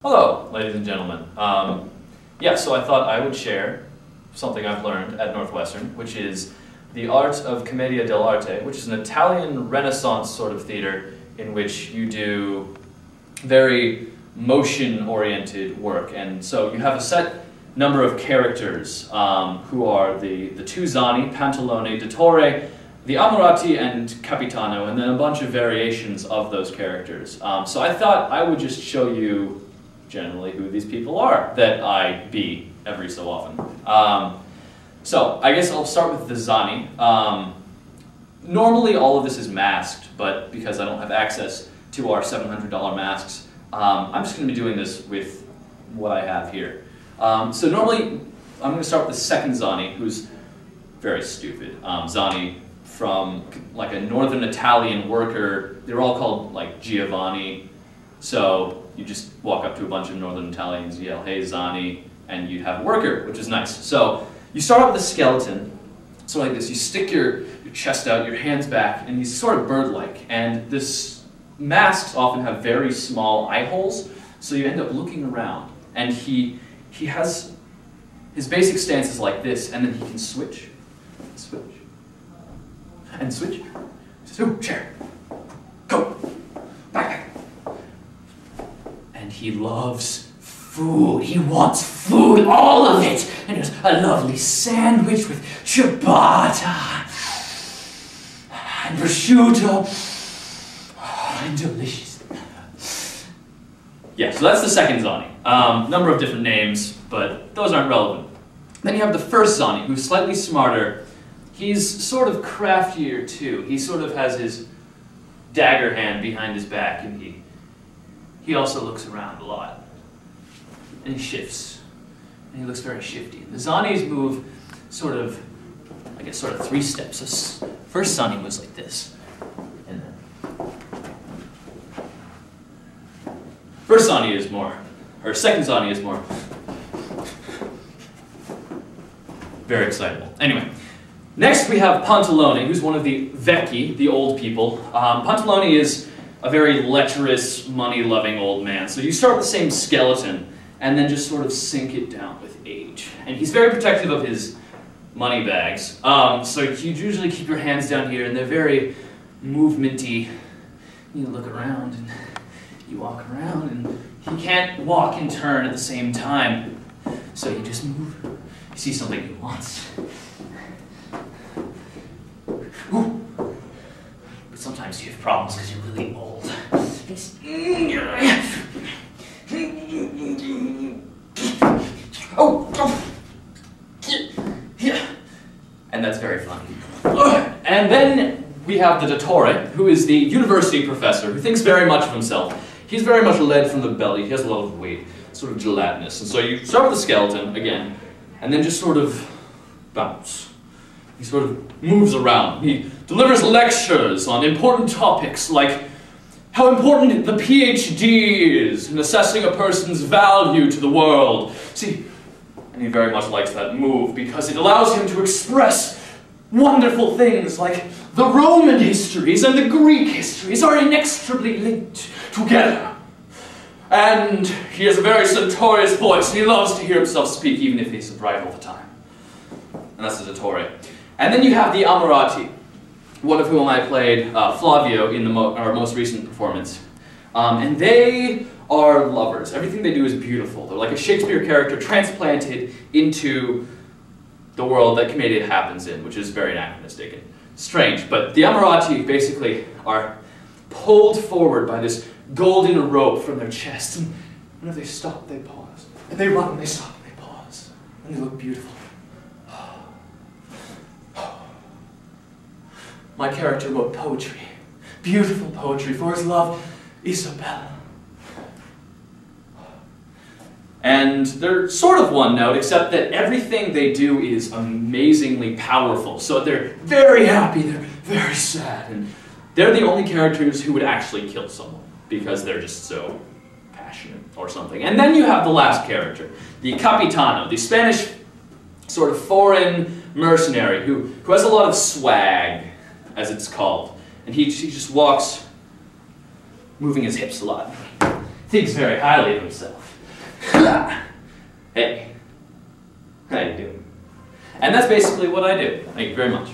Hello, ladies and gentlemen. So I thought I would share something I've learned at Northwestern, which is the art of Commedia Del Arte, which is an Italian Renaissance sort of theater in which you do very motion-oriented work. And so you have a set number of characters who are the two Zani, Pantalone, Dottore, the Ammirati, and Capitano, and then a bunch of variations of those characters. So I thought I would just show you generally who these people are that I be every so often. So I guess I'll start with the Zani. Normally all of this is masked, but because I don't have access to our $700 masks, I'm just going to be doing this with what I have here. So normally I'm going to start with the second Zani, who's very stupid. Zani from like a northern Italian worker. They're all called like Giovanni. So you just walk up to a bunch of northern Italians, yell, "Hey Zani," and you'd have a worker, which is nice. So you start out with a skeleton, so like this. You stick your chest out, your hands back, and he's sort of bird-like. And this masks often have very small eye holes, so you end up looking around. And he has, his basic stance is like this, and then he can switch, and switch. So, chair, go, back. And he loves food. He wants food, all of it. And there's a lovely sandwich with ciabatta and prosciutto. And delicious. Yeah, so that's the second Zani. Number of different names, but those aren't relevant. Then you have the first Zani, who's slightly smarter. He's sort of craftier too. He sort of has his dagger hand behind his back, and he also looks around a lot. And he shifts. And he looks very shifty. And the Zanis move sort of, I guess, sort of three steps. So first Zani was like this. And then first Zani is more, or second Zani is more very excitable. Anyway, next we have Pantalone, who's one of the vecchi, the old people. Pantalone is a very lecherous, money-loving old man. So you start with the same skeleton, and then just sort of sink it down with age. And he's very protective of his money bags. So you usually keep your hands down here, and they're very movementy. You look around, and you walk around, and he can't walk and turn at the same time. So you just move. You see something he wants. Ooh. But sometimes you have problems because you're really old. And that's very funny. And then we have the Dottore, who is the university professor, who thinks very much of himself. He's very much led from the belly. He has a lot of weight, sort of gelatinous. And so you start with the skeleton, again, and then just sort of bounce. He sort of moves around. He delivers lectures on important topics like how important the PhD is in assessing a person's value to the world. See, and he very much likes that move because it allows him to express wonderful things like the Roman histories and the Greek histories are inextricably linked together. And he has a very stentorious voice, and he loves to hear himself speak even if he's upright all the time. And that's the Dottore. And then you have the Ammirati, one of whom I played Flavio in our most recent performance. And they are lovers. Everything they do is beautiful. They're like a Shakespeare character transplanted into the world that Commedia happens in, which is very anachronistic and strange. But the Ammirati basically are pulled forward by this golden rope from their chest. And whenever they stop, they pause. And they run, and they stop, and they pause. And they look beautiful. My character wrote poetry, beautiful poetry, for his love, Isabella. And they're sort of one note, except that everything they do is amazingly powerful. So they're very happy, they're very sad, and they're the only characters who would actually kill someone, because they're just so passionate or something. And then you have the last character, the Capitano, the Spanish sort of foreign mercenary who has a lot of swag, as it's called. And he just walks, moving his hips a lot. thinks very highly of himself. Hey, how you doing? And that's basically what I do. Thank you very much.